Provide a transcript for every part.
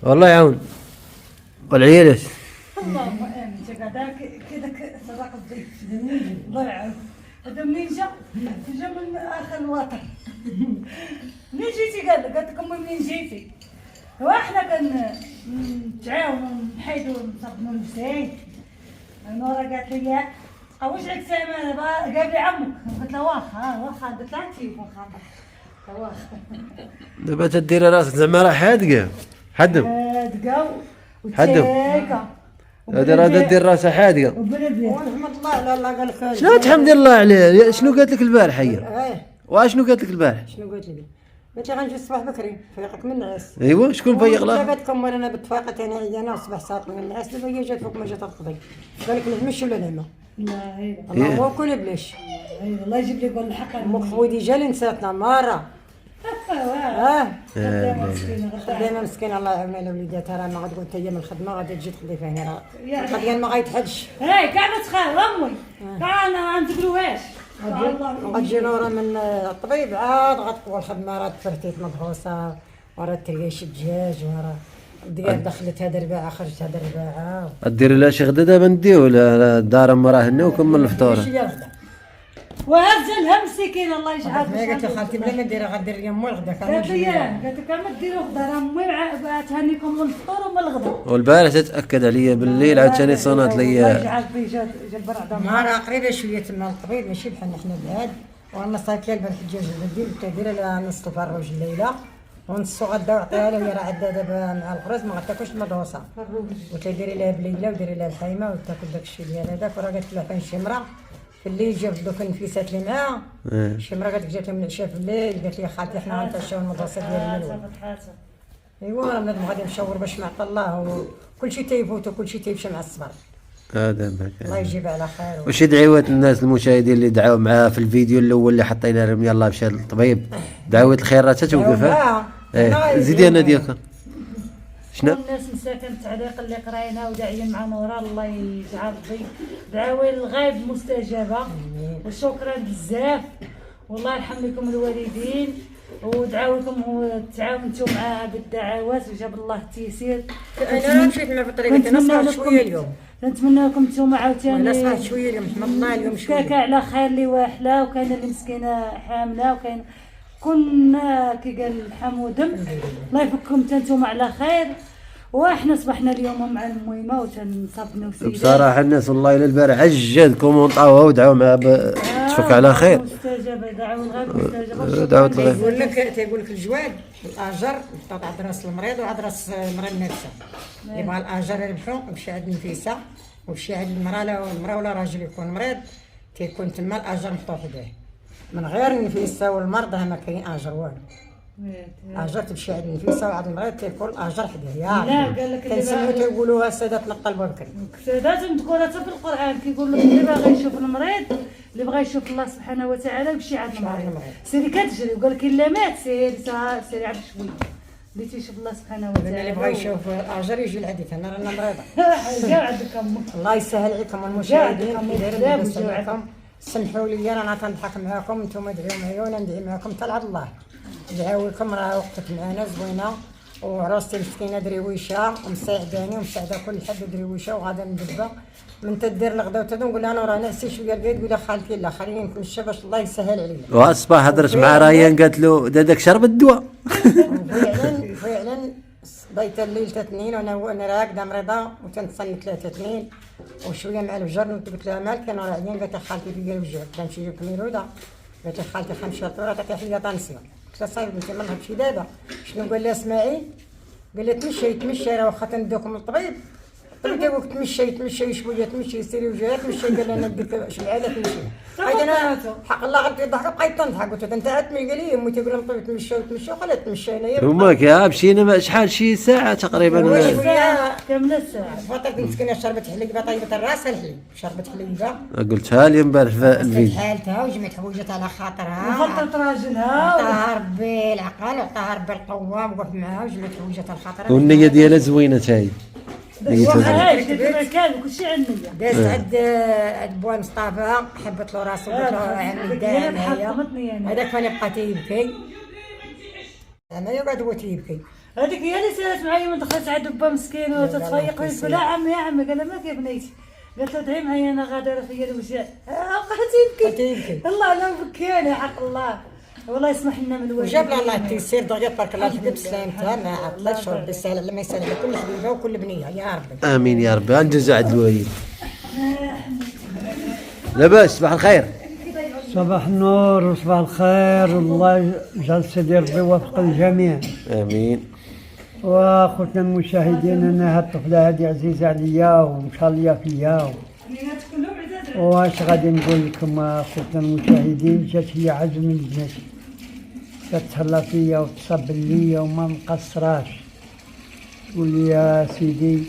والله يعاون. والعيالات اللهم امين. قاعده كذا صداقه الضيف الله يعاون. هذا منين جا من اخر الوطن. منين جيتي؟ قالت لكم منين جيتي؟ واحنا كنتعاونوا نحيدوا نصبنوا المسايد. نورا قالت لي لا واش عندك سامانه؟ قال لي عمك. قلت له واخا قلت لها تيفون خاطر واخا. دابا تديري راسك زعما راه حادقه حدم حدم. هذا دير راسها حادقه. ونحمد الله على الله قال لك. شنو تحمدي الله عليه؟ شنو قالت لك البارح هي؟ واشنو قالت لك البارح؟ شنو قالت لي؟ قالت لي غنجي الصباح بكري فيقك من النعاس. ايوا شكون فيق لها؟ قالت لكم انا بالتفاقه انا عيانه والصباح ساط من النعاس. دابا هي جات فوق ما جات تقضي. قال لك نعمش ولا نعمه؟ لا هي الله هو كل بلاش. الله يجيب لي يقول الحق. امك خويدي جا اللي نساتنا مره. خدامه مسكينه الله يعاونها على وليداتها. راه ما غتقول حتى هي من الخدمه غادي تجي تقضي فيها هنا. راه القضيه ما غيتحلش. هاي كاع ما تخاف امي كاع ما نتقلوهاش. غتجي نورا من الطبيب عاد غتقوى الخدمه. راه تفرتيت مدخوصه وراه ترياش الدجاج وراه الديار دخلت هذا رباعه خرجت هذا رباعه. ديري لها شي غدا دابا نديو لدار مراه هنا وكمل الفطور. وهزلها مسكين الله يجعل. قالت لي خالتي بلا ما ديرها غدير لي امي الغدا. قالت لي ما ديروا غدا راه امي تهنيكم من الفطور ومن الغدا. والبارح تتاكد عليا بالليل عاوتاني صونات ليا. الله يجعل في جاب برعده. ما راه قريبه شويه تما الطبيب ماشي بحالنا حنا بعاد. وانا صايفط لها البارح الدجاج دير لها نص الفروج الليله ونصو غدا وعطيها لها. هي راه عندها دابا مع الغرز ما غتاكلش مدوسه. قلت لها ديري لها بليله وديري لها الحيمه وتاكل داك الشيء ديال هذاك. وراه قالت لها فين شي مرا في الليل جاب دوك النفيسات اللي معاها. شي مرا قالت لك جات من العشاء في الليل قالت لي خالتي حنا غنتعشاو المدرسه ديال الملول. ايوا راه بنادم غادي نشاور باش مع الله وكلشي تيفوت وكلشي تيمشي مع الصبر. هذا الله يجيب على خير. وشي دعوات الناس المشاهدين اللي دعاو معاه في الفيديو الاول اللي حطينا لهم يلاه مشى للطبيب. دعوات الخير راه تتوقف. زيدي انا ديالك شنو؟ الناس مساكن التعليق اللي قراينا وداعيين مع نورا الله يجعل دعاوي الغيب مستجابه. وشكرا بزاف والله يرحم لكم الوالدين ودعاوكم وتعاونتوا معها بالدعوات وجاب الله التيسير. انا مشيت مع بطريقتي نصحت شويه اليوم. نتمنى لكم نتوما عاوتاني نصحت شويه اليوم نحمد الله اليوم شويه. كاكا على خير اللي واحله وكاينه اللي مسكينه حامله وكاين كنا كي قال حمودم الله يفككم نتوما على خير. واحنا صبحنا اليوم مع المهمه وتنصبنا وسيدات. بصراحه الناس والله الى البارح عجاد كومونطاوها ودعاو معها تفك على خير. مستجابه دعوه الغيب مستجابه. دعوة الغيب. تيقول لك الجواد الاجر عطات عند راس المريض وعند راس المراه نفسها. يبغى الاجر يربحو يمشي عند النفيسه ويمشي عند المراه ولا راجل يكون مريض تيكون تما الاجر محطوط عليه. من غير النفيسه والمرضى ما كاين اجر والو. اجر تمشي عند النفيسه وعند المريض تيكون اجر حداه. لا قال لك كنسمعوا تيقولوها سادتنا الطلبه بكري. سادات مذكوره في القران كيقول لك اللي باغي يشوف المريض اللي بغى يشوف الله سبحانه وتعالى يمشي عند المريض. سيري كتجري وقال لك الا مات سيري عند شويه اللي تيشوف الله سبحانه وتعالى. اللي بغى يشوف الاجر يجي لعندك انا رانا مريضه. جاو عندك امك الله يسهل عليكم المشاهدين لاباس عليكم. سمحوا لي انا تنضحك معاكم نتوما ادعيو معايا وانا ندعي معاكم طلع الله. دعاويكم راه وقتك معنا زوينه وعروستي مسكينه درويشه ومساعداني ومساعده كل حد درويشه وغادا ندبه من تدير الغدا وتنقول انا راه نعسي شويه لقيت تقول خالتي لا خليني نتمشى باش الله يسهل عليا. والصباح هضرت مع ريان قالت له داك شرب الدواء. فعلا بيت الليل تاثنين وانا راكده مريضه وتنصلي 3 وشويه مع الفجر قلت لها مالك انا راه عيان. قالت لي خالتي ديال الوجع كنمشي نجيب ميلوده. قالت لي خالتي 5 شهور تعطي حليه طنسيون. قلت لها صايب انت ما نهضرش دابا. شنو قال لها اسمعي؟ قال لها تمشي راه واخا تندوكم للطبيب. الطبيب تيقول لك تمشي شويه تمشي سيري وجهك تمشي. قال لها انا نديك شمعه تمشي. قلت انا حق الله غادي تضحك بقيت تنضحك. قلت انت عاد قال لي امي تيقول لهم الطبيب تمشي وخلات تمشي انايا. هما مشينا شحال شي ساعه تقريبا. ساعه كامله الساعه. فطرت مسكينه شربت حليبه طيبه الراس الحليب شربت حليبه. قلتها لي امبارح في الفيديو. حالتها وجمعت حويجات على خاطرها وفطرت راجلها وعطاها ربي العقل وعطاها ربي القوه وقف معاها وجمعت حويجات على خاطرها. والنيه ديالها زوينه تاهي. كان كلشي على النيه. دازت عند بوا مصطفى حبت له راسو قلت له عمي دام هذاك فانا بقى تيبكي. انايا قاعد هو تيبكي هذيك هي اللي سالت معايا من دخلت عند با مسكين وتتفيق وتقول لا عمي يا عمي، قال لها مالك يا بنيتي، قالت له ادعي معايا انا غادا فيا الوجع. قالت يمكن الله انا بكينا حق الله، والله يسمح لنا من الوجع. وجاب لنا الله التيسير دغيا تبارك الله الحبيب سلامتها ما عطلتش وربي يسهل على ما يسهل على كل حبيبه وكل بنيه يا ربي. امين يا ربي، انجز عند الوالد. لاباس، صباح الخير. صباح النور وصباح الخير، الله يجعل سيدي ربي يوفق الجميع. امين. واخوتنا المشاهدين، انا هاد الطفله هذه عزيزه عليا ومشاليه فيا، واش غادي نقول لكم اخوتنا المشاهدين، جات هي عزم من بناتي، كتهلا فيا وتصب ليا وما مقصراش، تقول لي يا سيدي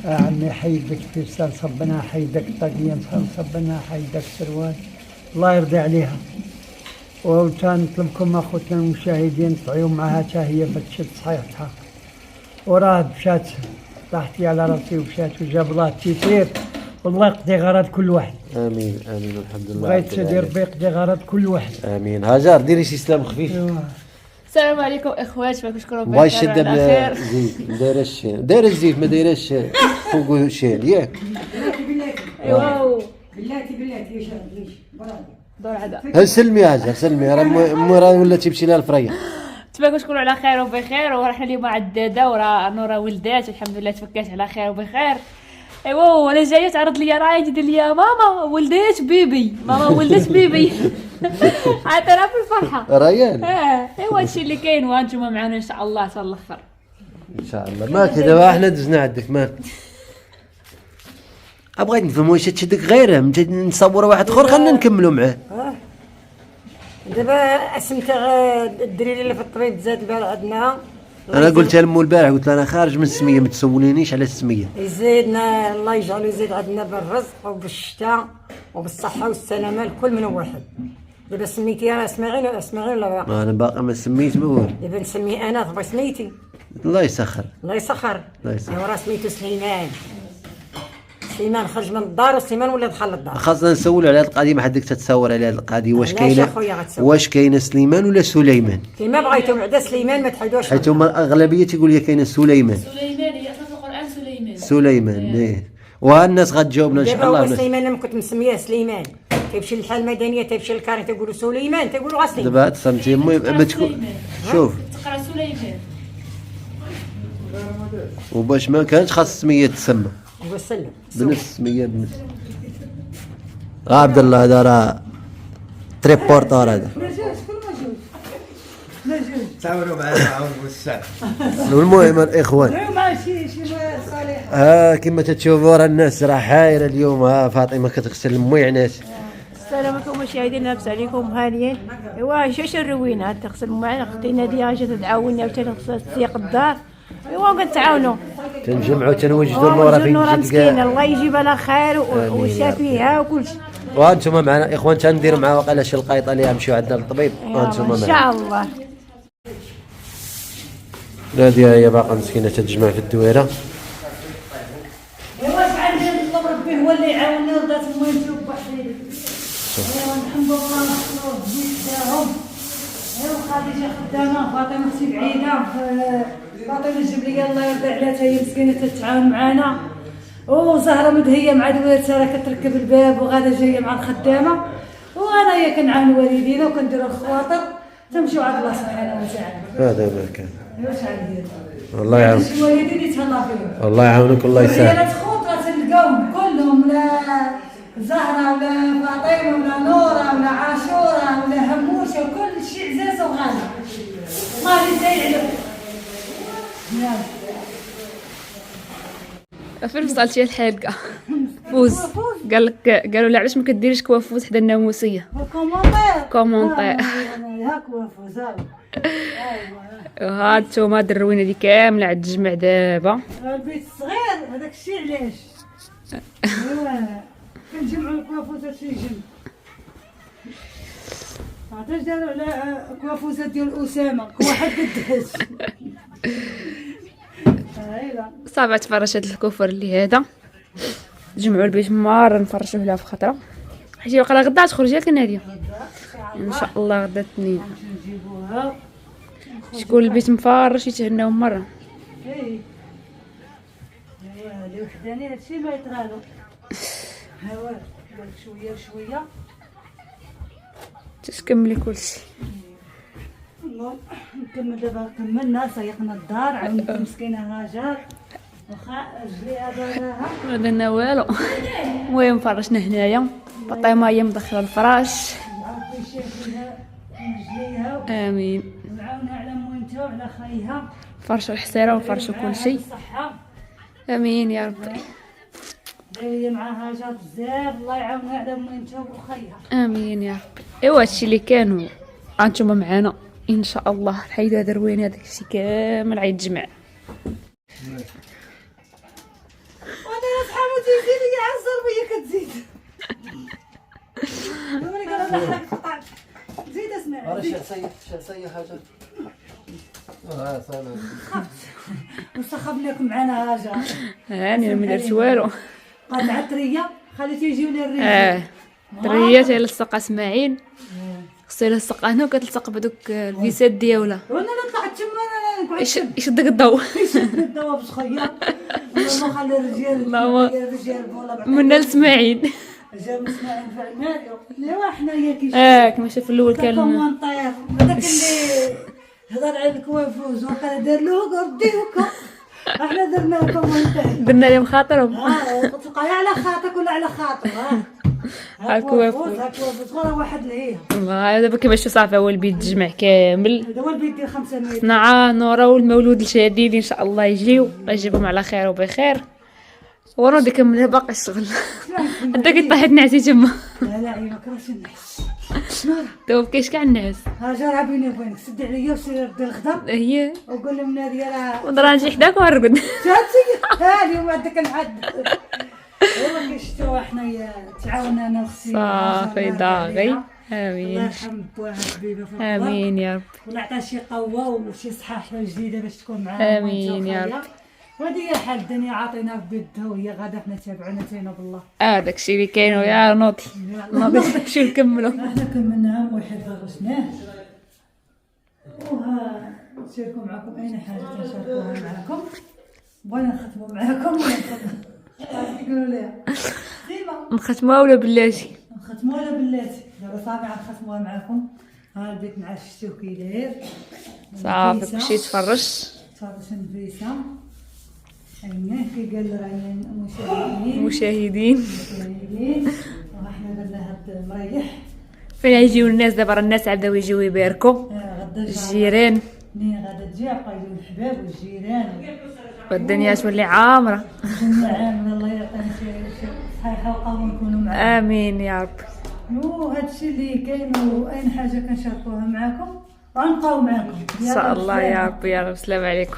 عمي حيدك فيسان صبنا، حيدك طاقية صبنا، حيدك سروال، الله يرضي عليها. وتنطلبكم اخوتنا المشاهدين طعيوا معها حتى هي بتشد صحيحتها، وراه مشات طاحتي على راسي ومشات، وجاب الله التيسير والله يقضي غرض كل واحد. امين امين والحمد لله. بغيت سيدي ربي يقضي غرض كل واحد. امين. هاجر ديري شي سلام خفيف. السلام عليكم اخوات، ما كنشكروا بغا الشده بالزيت، ما دايرش الشين، دايره الزيت ما دايرش فوق الشين ياك. ايوا بلاتي يا شباب دور عدا. سلمي هاجر سلمي، راه ولاتي تمشي لها الفريه. تبارك كنكونوا على خير وبخير، ورحنا اليوم عند الداده وراه نورا ولدات الحمد لله، تفكات على خير وبخير. ايوا وانا جايه تعرض لي رايد يدير لي ماما ولدت بيبي، ماما ولدت بيبي. عاد انا في الفرحه ريان. ايوا هادشي اللي كاين، وانتم معنا ان شاء الله حتى الاخر ان شاء الله. ما كذا احنا دزنا عندك ما ابغيت نفهم واش تشدك غيره نصوروا واحد اخر، خلينا نكملوا معاه. دابا اسمت الدريري اللي في الطبيب زاد البارح عندنا، انا قلت لمو البارح، قلت له انا خارج من السميه، ما تسولينيش على السميه. يزيدنا الله يجعله يزيد عندنا بالرزق وبالشتاء وبالصحه والسلامه لكل من واحد. دابا سميتي انا اسمعي ولا باقي؟ انا باقي ما سميت ما هو. دابا نسمي انا تبغي سميتي؟ الله يسخر. الله يسخر. الله يسخر. ايوا راه سميتو سليمان. سليمان خرج من الدار وسليمان ولا دخل للدار. خاصنا نسولوا على هذه القضيه، ما حدك تتصور على هذه القضيه، واش علاش كاينه أخويا غتسول؟ واش كاينه سليمان ولا سليمان؟ كيما بغيتو بعدا سليمان ما تحيدوش. حيت هما الاغلبيه تيقول لي كاينه سليمان. سليمان هي اصلا في القران سليمان. سليمان ايه، والناس غتجاوبنا ان شاء دابا الله. هو سليمان انا كنت مسميه سليمان، تيمشي للحاله المدنيه تيمشي للكاري تيقولوا سليمان، تيقولوا غا سليمان. دابا تصمتي ما تكون شوف، تقرا سليمان وباش ما كانش خاص السميه تسمى هو سلم بنفس السميه بنفس. عبد الله هذا راه تريبورتور هذا. تعاونوا معنا عاون والسعد. المهم الاخوان، مع شي صالح. كما تتشوفوا راه الناس راه حايره اليوم. فاطمه كتغسل المويعنات. السلام عليكم مشاهدينا، لاباس عليكم هانيين؟ ايوا شاش الروينه تغسل معنا اختي ناديه جات تعاوني عاوتاني تسيق الدار، ايوا كنتعاونوا تنجمعوا تنوجدوا النور في نورا الجد مسكينه، كاع. الله يجيب لها خير وشافيها وكل شيء. وانتم معنا اخوان، تنديروا مع وقيلا شي القيطه اللي يمشيو عندنا للطبيب، وانتم ان معنا. شاء الله. ناديه هي باقا مسكينه تتجمع في الدويره. ايوا شحال من الله ربي هو اللي يعاوننا ورضات المهم تشوف بحري. ايوا الحمد لله نشكرو بزاف. ايوا خديجه خدامه، فاطمه اختي بعيده، فاطمه الجبليه الله يرضي عليها هي مسكينه تتعاون معنا، وزهره مدهيه مع دويرتها راه كتركب الباب وغاده جايه مع الخدامه، وانا هي كنعاون والدينا وكنديروا الخواطر تمشيو عند الله سبحانه وتعالى. هذا ما كان. ايوا شحال ندير؟ الله يعاونك. الوالدين يتهلا فيهم. الله يعاونك الله يسهل. هي تخوت راه تلقاهم كلهم، لا زهره ولا فاطمه ولا نوره ولا عاشوره ولا هموشه، وكل شيء عزاز وغالي. الله يسهل عليهم. فين وصلتي الحلقه؟ فوز قالوا لي علاش ما كديريش كوافوز حدا الناموسيه. كومونطير. هاك وفوز. ها نتوما هاد الروينه دي كامله عاد تجمع دابا. البيت صغير هذاك الشيء علاش. ايوا كنجمعوا الكوافوزه تيجن. عرفتش داروا على كوافوزه ديال اسامه، واحد قداش. صافي تفرشات الكفر اللي هذا، جمعوا البيت مره نفرشوه لها في خطره، حيت وقيلا غدا تخرج ياك ناديه ان شاء الله غدا الاثنين. نجيبوها شكون البيت مفارش يتهناو مرة. اي ايوا اللي وحداني هادشي ما يطرالو. هاو شويه شويه تكملي كلشي. نكمل دابا، كملنا سيقنا الدار، عاود مسكينه هاجر واخا رجليها داراها ما درنا والو. المهم فرشنا هنايا، فاطمه هي مدخله الفراش. عاود يشيل فيها رجليها امين. ونعاونها على موينتها وعلى خايها، فرشوا الحصيره ونفرشوا كلشي. الصحه امين يا ربي. دايره معاها هاجر بزاف، الله يعاونها على موينتها وخايها. امين يا ربي. ايوا هادشي اللي كان انتم معنا ان شاء الله. الحيد هذا روين، هذاك الشيء كامل غيتجمع. وانا شحال ما تزيد لي على الزربيه كتزيد. ملي قال انا حق زيد اسمع شي حاجه نسخب لكم معنا هاجر. هاني ما درت والو. قطعه طريه خليتي يجيوني الرجال. دريات هي لصق اسماعيل، خصها لصق هنا وكتلصق بدوك الفيسات ديالها. وانا طلعت تما انا نقعد يشدك الضوء. الدواء بصخيه. والله خلي الرجال الرجال والله منا لاسماعيل. جاب اسماعيل فعمالو. ايوا حنايا كي كما شاف الاول كان كومونطير هذاك اللي هضر على الكوافوز وقال دار له رديوكا. احنا درنا كومونطير، درنا لهم خاطرهم. تلقاها على خاطرك ولا على خاطر. ها الكوافوز غير واحد لهيه. والله دابا كيفاش صافي هو البيت تجمع كامل. هذا هو البيت ديال 500. صنعاء نورا والمولود الجديد ان شاء الله يجيو، الله يجيبهم على خير وبخير. ورودي كمل باقي الشغل. هداك طاحت نعسي تما. لا لا ما كرهتش النحس. دابا كاينش كاع الناس. هاجر بيني وبينك سد عليا وسير دير الخضر هي وقول لهم ناري راه ودرا نجي حداك ونرقد. شاتي ها اليوم عندك الحد. ايوا كيشتوا حنايا تعاوننا انا وختي صافي داغي. الله امين يرحم بوها حبيبه في القبر. امين يا رب. والله عطاها شي قوه وشي صحه جديده باش تكون معاها. آمين يا رب. وهذه هي حال الدنيا عاطينا بيدها وهي غادا حنا تابعونا تينا بالله. داكشي اللي كاين يا نوضي نوضي داكشي نكملو. احنا كملناها واحد فرشناه وها نشاركوا معكم اي حاجه تنشاركوها معكم. بغينا نختموا معكم ولا تقولوا ليها ديما نختموها ولا بلاتي؟ نختموها ولا بلاتي؟ دابا صافي غنختموها معكم. ها البيت مع شتو كي داير صافي كلشي تفرش. تفرش نفيسه. اييه كي قال راه مشاهدين وحنا درنا هاد مريح. فين يجيو الناس دابا؟ راه الناس عبداو يجيو يباركوا. غدا الجيران منين غادا تجي بقاو يجيو الحباب والجيران والدنيا تولي عامره. الدنيا عامره. الله يعطينا شي صحيحه وقوه نكونوا معاكم. امين يا رب. وهادشي اللي كاين واي حاجه كنشاركوها معكم غنبقاو معاكم ان شاء الله يا رب. يا رب السلام عليكم.